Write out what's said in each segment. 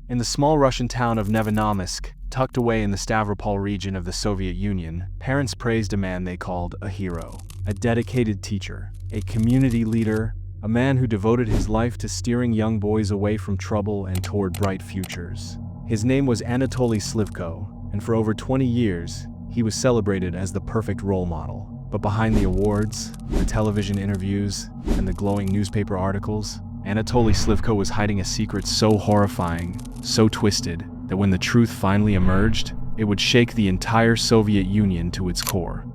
In the small Russian town of Nevinnomyssk, tucked away in the Stavropol region of the Soviet Union, parents praised a man they called a hero, a dedicated teacher, a community leader, a man who devoted his life to steering young boys away from trouble and toward bright futures. His name was Anatoly Slivko, and for over 20 years, he was celebrated as the perfect role model. But behind the awards, the television interviews, and the glowing newspaper articles, Anatoly Slivko was hiding a secret so horrifying, so twisted, that when the truth finally emerged, it would shake the entire Soviet Union to its core.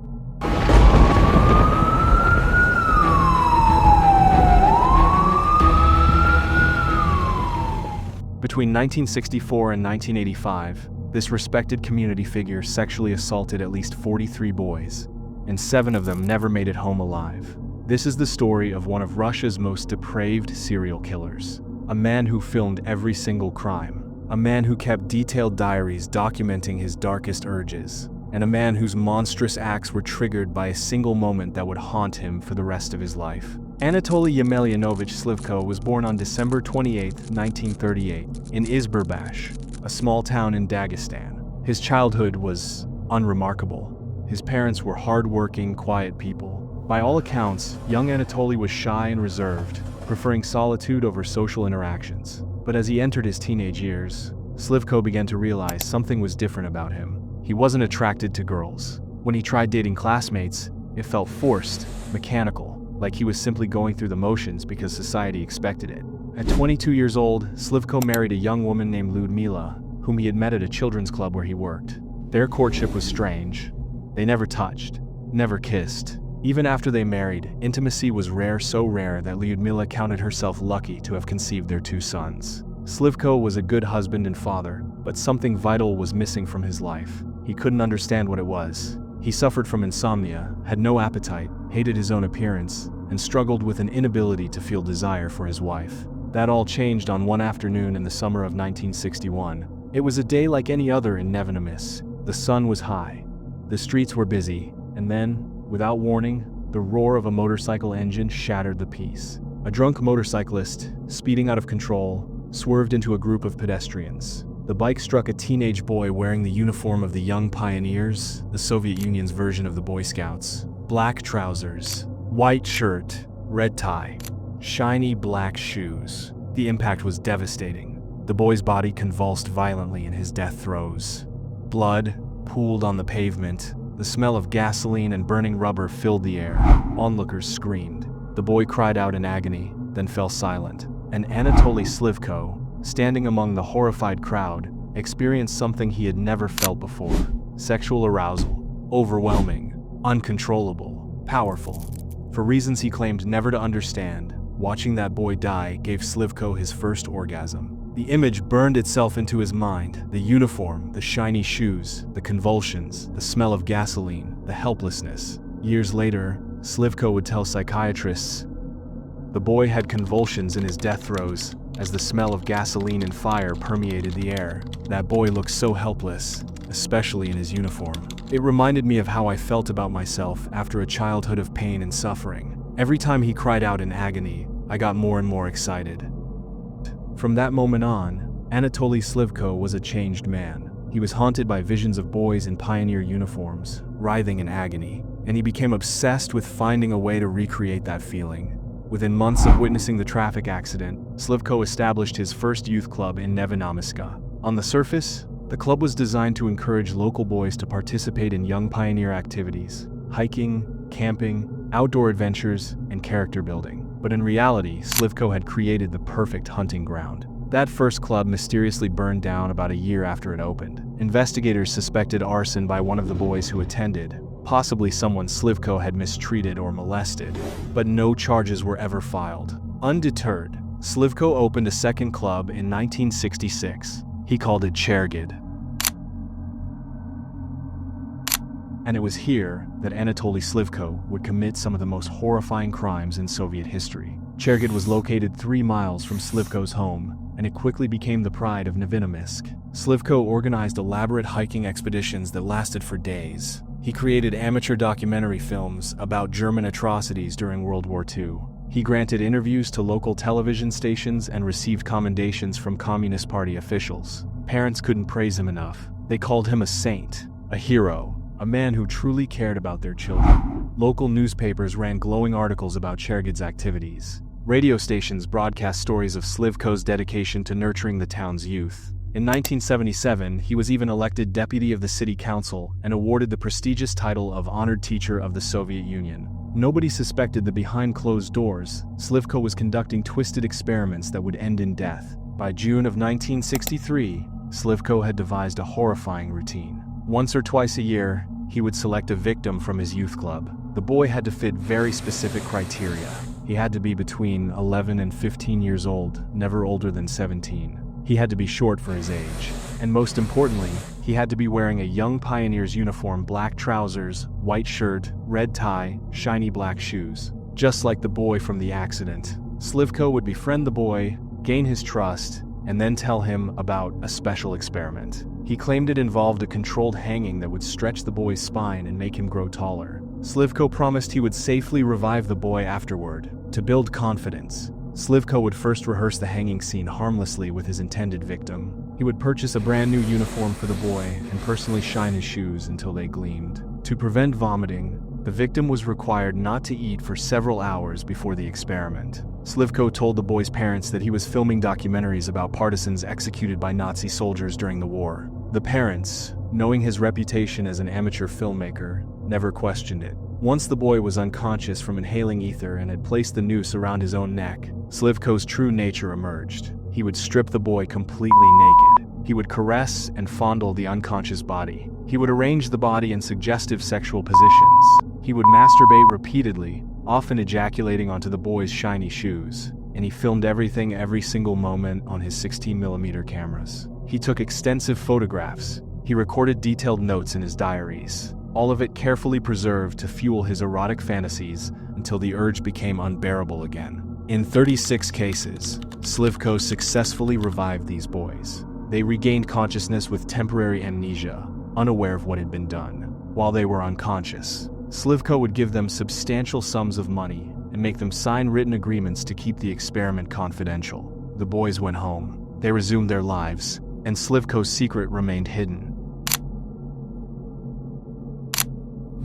Between 1964 and 1985, this respected community figure sexually assaulted at least 43 boys, and 7 of them never made it home alive. This is the story of one of Russia's most depraved serial killers, a man who filmed every single crime, a man who kept detailed diaries documenting his darkest urges, and a man whose monstrous acts were triggered by a single moment that would haunt him for the rest of his life. Anatoly Yemelyanovich Slivko was born on December 28, 1938, in Izberbash, a small town in Dagestan. His childhood was unremarkable. His parents were hard-working, quiet people. By all accounts, young Anatoly was shy and reserved, preferring solitude over social interactions. But as he entered his teenage years, Slivko began to realize something was different about him. He wasn't attracted to girls. When he tried dating classmates, it felt forced, mechanical, like he was simply going through the motions because society expected it. At 22 years old, Slivko married a young woman named Lyudmila, whom he had met at a children's club where he worked. Their courtship was strange. They never touched, never kissed. Even after they married, intimacy was rare, so rare that Lyudmila counted herself lucky to have conceived their 2 sons. Slivko was a good husband and father, but something vital was missing from his life. He couldn't understand what it was. He suffered from insomnia, had no appetite, hated his own appearance, and struggled with an inability to feel desire for his wife. That all changed on one afternoon in the summer of 1961. It was a day like any other in Nevinnomyssk. The sun was high. The streets were busy, and then, without warning, the roar of a motorcycle engine shattered the peace. A drunk motorcyclist, speeding out of control, swerved into a group of pedestrians. The bike struck a teenage boy wearing the uniform of the Young Pioneers, the Soviet Union's version of the Boy Scouts. Black trousers, white shirt, red tie, shiny black shoes. The impact was devastating. The boy's body convulsed violently in his death throes. Blood pooled on the pavement. The smell of gasoline and burning rubber filled the air. Onlookers screamed. The boy cried out in agony, then fell silent. And Anatoly Slivko, standing among the horrified crowd, experienced something he had never felt before. Sexual arousal. Overwhelming. Uncontrollable. Powerful. For reasons he claimed never to understand, watching that boy die gave Slivko his first orgasm. The image burned itself into his mind. The uniform, the shiny shoes, the convulsions, the smell of gasoline, the helplessness. Years later, Slivko would tell psychiatrists, the boy had convulsions in his death throes as the smell of gasoline and fire permeated the air. That boy looked so helpless, especially in his uniform. It reminded me of how I felt about myself after a childhood of pain and suffering. Every time he cried out in agony, I got more and more excited. From that moment on, Anatoly Slivko was a changed man. He was haunted by visions of boys in pioneer uniforms, writhing in agony, and he became obsessed with finding a way to recreate that feeling. Within months of witnessing the traffic accident, Slivko established his first youth club in Nevinnomyssk. On the surface, the club was designed to encourage local boys to participate in young pioneer activities, hiking, camping, outdoor adventures, and character building. But in reality, Slivko had created the perfect hunting ground. That first club mysteriously burned down about a year after it opened. Investigators suspected arson by one of the boys who attended, possibly someone Slivko had mistreated or molested, but no charges were ever filed. Undeterred, Slivko opened a second club in 1966. He called it Chergid. And it was here that Anatoly Slivko would commit some of the most horrifying crimes in Soviet history. Chergid was located 3 miles from Slivko's home, and it quickly became the pride of Nevinnomyssk. Slivko organized elaborate hiking expeditions that lasted for days. He created amateur documentary films about German atrocities during World War II, He granted interviews to local television stations and received commendations from Communist Party officials. Parents couldn't praise him enough. They called him a saint, a hero, a man who truly cared about their children. Local newspapers ran glowing articles about Chergid's activities. Radio stations broadcast stories of Slivko's dedication to nurturing the town's youth. In 1977, he was even elected deputy of the city council and awarded the prestigious title of Honored Teacher of the Soviet Union. Nobody suspected that behind closed doors, Slivko was conducting twisted experiments that would end in death. By June of 1963, Slivko had devised a horrifying routine. Once or twice a year, he would select a victim from his youth club. The boy had to fit very specific criteria. He had to be between 11 and 15 years old, never older than 17. He had to be short for his age. And most importantly, he had to be wearing a young pioneer's uniform, black trousers, white shirt, red tie, shiny black shoes. Just like the boy from the accident, Slivko would befriend the boy, gain his trust, and then tell him about a special experiment. He claimed it involved a controlled hanging that would stretch the boy's spine and make him grow taller. Slivko promised he would safely revive the boy afterward. To build confidence, Slivko would first rehearse the hanging scene harmlessly with his intended victim. He would purchase a brand new uniform for the boy and personally shine his shoes until they gleamed. To prevent vomiting, the victim was required not to eat for several hours before the experiment. Slivko told the boy's parents that he was filming documentaries about partisans executed by Nazi soldiers during the war. The parents, knowing his reputation as an amateur filmmaker, never questioned it. Once the boy was unconscious from inhaling ether and had placed the noose around his own neck, Slivko's true nature emerged. He would strip the boy completely naked. He would caress and fondle the unconscious body. He would arrange the body in suggestive sexual positions. He would masturbate repeatedly, often ejaculating onto the boy's shiny shoes. And he filmed everything every single moment on his 16mm cameras. He took extensive photographs. He recorded detailed notes in his diaries, all of it carefully preserved to fuel his erotic fantasies until the urge became unbearable again. In 36 cases, Slivko successfully revived these boys. They regained consciousness with temporary amnesia, unaware of what had been done. While they were unconscious, Slivko would give them substantial sums of money and make them sign written agreements to keep the experiment confidential. The boys went home. They resumed their lives, and Slivko's secret remained hidden.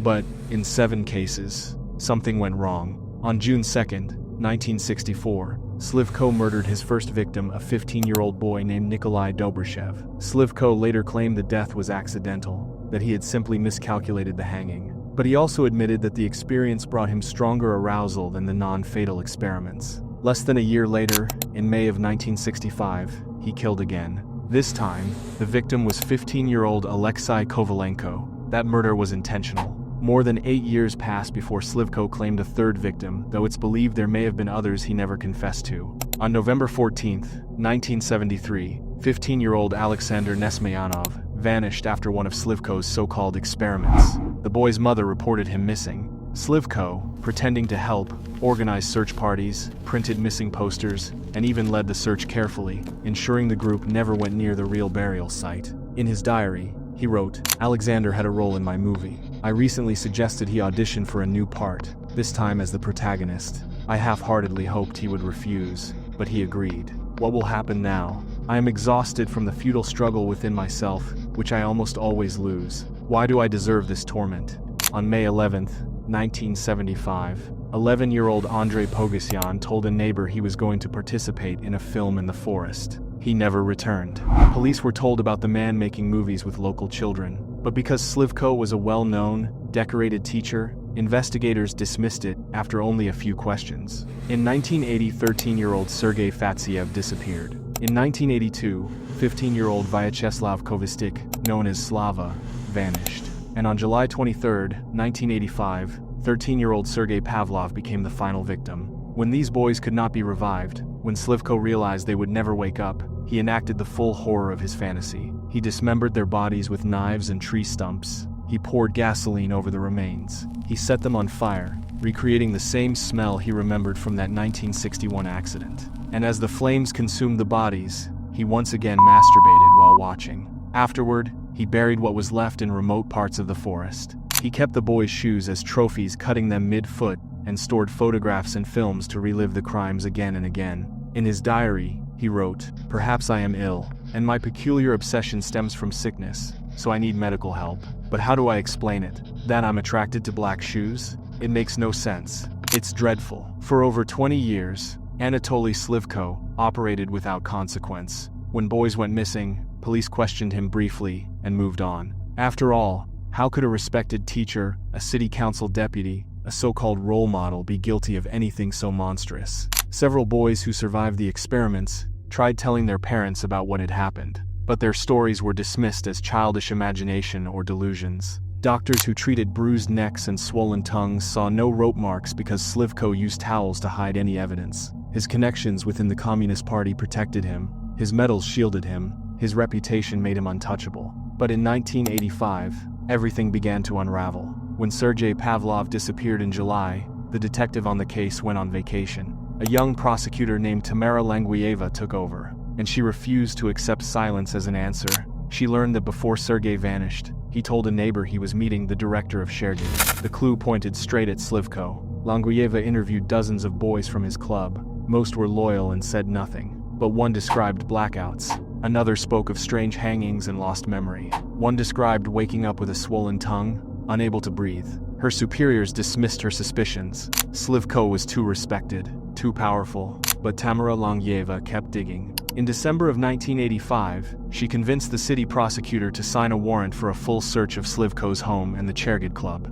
But in 7 cases, something went wrong. On June 2nd, 1964, Slivko murdered his first victim, a 15-year-old boy named Nikolai Dobryshev. Slivko later claimed the death was accidental, that he had simply miscalculated the hanging. But he also admitted that the experience brought him stronger arousal than the non-fatal experiments. Less than a year later, in May of 1965, he killed again. This time, the victim was 15-year-old Alexei Kovalenko. That murder was intentional. More than 8 years passed before Slivko claimed a third victim, though it's believed there may have been others he never confessed to. On November 14, 1973, 15-year-old Alexander Nesmyanov vanished after one of Slivko's so-called experiments. The boy's mother reported him missing. Slivko, pretending to help, organized search parties, printed missing posters, and even led the search carefully, ensuring the group never went near the real burial site. In his diary, he wrote, "Alexander had a role in my movie. I recently suggested he audition for a new part, this time as the protagonist. I half-heartedly hoped he would refuse, but he agreed. What will happen now? I am exhausted from the futile struggle within myself, which I almost always lose. Why do I deserve this torment?" On May 11, 1975, 11-year-old Andrei Pogosyan told a neighbor he was going to participate in a film in the forest. He never returned. Police were told about the man making movies with local children, but because Slivko was a well-known, decorated teacher, investigators dismissed it after only a few questions. In 1980, 13-year-old Sergei Fatsiev disappeared. In 1982, 15-year-old Vyacheslav Kovistik, known as Slava, vanished. And on July 23, 1985, 13-year-old Sergei Pavlov became the final victim. When these boys could not be revived, when Slivko realized they would never wake up, he enacted the full horror of his fantasy. He dismembered their bodies with knives and tree stumps. He poured gasoline over the remains. He set them on fire, recreating the same smell he remembered from that 1961 accident. And as the flames consumed the bodies, he once again masturbated while watching. Afterward, he buried what was left in remote parts of the forest. He kept the boys' shoes as trophies, cutting them mid-foot and stored photographs and films to relive the crimes again and again. In his diary, he wrote, "Perhaps I am ill, and my peculiar obsession stems from sickness, so I need medical help. But how do I explain it? That I'm attracted to black shoes? It makes no sense. It's dreadful." For over 20 years, Anatoly Slivko operated without consequence. When boys went missing, police questioned him briefly and moved on. After all, how could a respected teacher, a city council deputy, a so-called role model be guilty of anything so monstrous? Several boys who survived the experiments tried telling their parents about what had happened, but their stories were dismissed as childish imagination or delusions. Doctors who treated bruised necks and swollen tongues saw no rope marks because Slivko used towels to hide any evidence. His connections within the Communist Party protected him, his medals shielded him, his reputation made him untouchable. But in 1985, everything began to unravel. When Sergei Pavlov disappeared in July, the detective on the case went on vacation. A young prosecutor named Tamara Languieva took over, and she refused to accept silence as an answer. She learned that before Sergei vanished, he told a neighbor he was meeting the director of Chergid. The clue pointed straight at Slivko. Languieva interviewed dozens of boys from his club. Most were loyal and said nothing, but one described blackouts. Another spoke of strange hangings and lost memory. One described waking up with a swollen tongue, unable to breathe. Her superiors dismissed her suspicions. Slivko was too respected, too powerful, but Tamara Languieva kept digging. In December of 1985, she convinced the city prosecutor to sign a warrant for a full search of Slivko's home and the Chergid Club.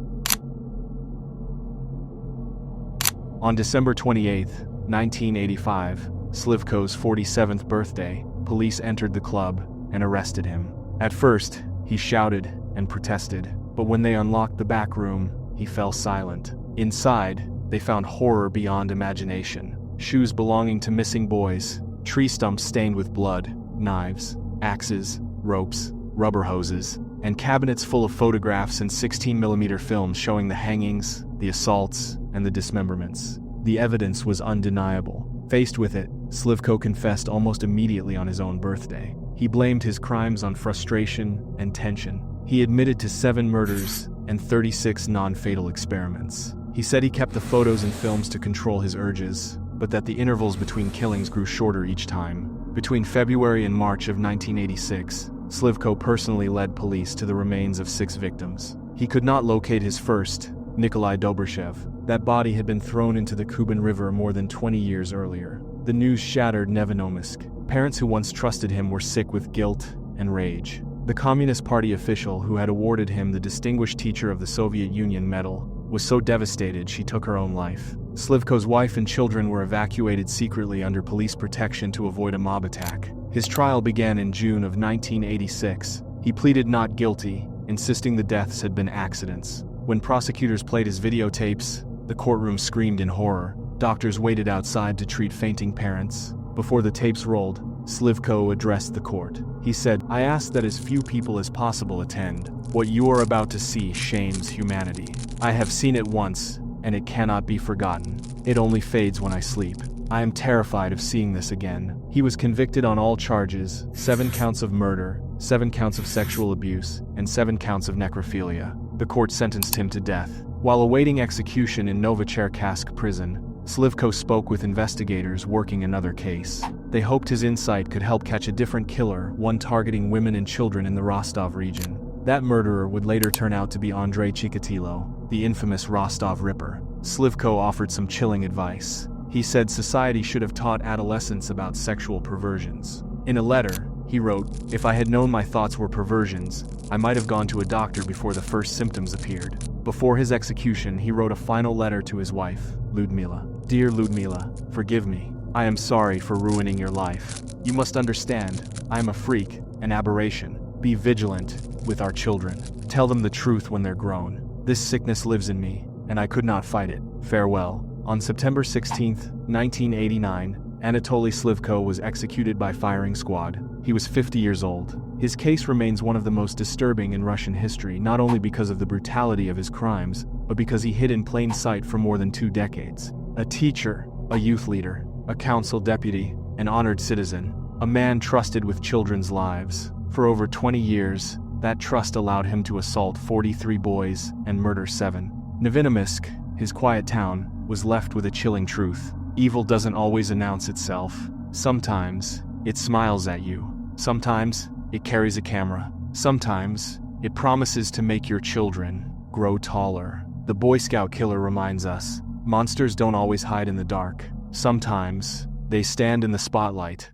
On December 28, 1985, Slivko's 47th birthday, police entered the club and arrested him. At first, he shouted and protested, but when they unlocked the back room, he fell silent. Inside, they found horror beyond imagination. Shoes belonging to missing boys, tree stumps stained with blood, knives, axes, ropes, rubber hoses, and cabinets full of photographs and 16mm films showing the hangings, the assaults, and the dismemberments. The evidence was undeniable. Faced with it, Slivko confessed almost immediately on his own birthday. He blamed his crimes on frustration and tension. He admitted to 7 murders and 36 non-fatal experiments. He said he kept the photos and films to control his urges, but that the intervals between killings grew shorter each time. Between February and March of 1986, Slivko personally led police to the remains of 6 victims. He could not locate his first, Nikolai Dobryshev. That body had been thrown into the Kuban River more than 20 years earlier. The news shattered Nevinnomyssk. Parents who once trusted him were sick with guilt and rage. The Communist Party official who had awarded him the Distinguished Teacher of the Soviet Union medal was so devastated she took her own life. Slivko's wife and children were evacuated secretly under police protection to avoid a mob attack. His trial began in June of 1986. He pleaded not guilty, insisting the deaths had been accidents. When prosecutors played his videotapes, the courtroom screamed in horror. Doctors waited outside to treat fainting parents. Before the tapes rolled, Slivko addressed the court. He said, "I ask that as few people as possible attend. What you are about to see shames humanity. I have seen it once, and it cannot be forgotten. It only fades when I sleep. I am terrified of seeing this again." He was convicted on all charges, 7 counts of murder, 7 counts of sexual abuse, and 7 counts of necrophilia. The court sentenced him to death. While awaiting execution in Novocherkassk prison, Slivko spoke with investigators working another case. They hoped his insight could help catch a different killer, one targeting women and children in the Rostov region. That murderer would later turn out to be Andrei Chikatilo, the infamous Rostov Ripper. Slivko offered some chilling advice. He said society should have taught adolescents about sexual perversions. In a letter, he wrote, "If I had known my thoughts were perversions, I might have gone to a doctor before the first symptoms appeared." Before his execution, he wrote a final letter to his wife, Ludmila. "Dear Ludmila, forgive me. I am sorry for ruining your life. You must understand, I am a freak, an aberration. Be vigilant with our children. Tell them the truth when they're grown. This sickness lives in me, and I could not fight it. Farewell." On September 16, 1989, Anatoly Slivko was executed by firing squad. He was 50 years old. His case remains one of the most disturbing in Russian history, not only because of the brutality of his crimes, but because he hid in plain sight for more than 2 decades. A teacher, a youth leader, a council deputy, an honored citizen, a man trusted with children's lives. For over 20 years, that trust allowed him to assault 43 boys and murder 7. Nevinnomyssk, his quiet town, was left with a chilling truth. Evil doesn't always announce itself. Sometimes, it smiles at you. Sometimes, it carries a camera. Sometimes, it promises to make your children grow taller. The Boy Scout killer reminds us, monsters don't always hide in the dark. Sometimes, they stand in the spotlight,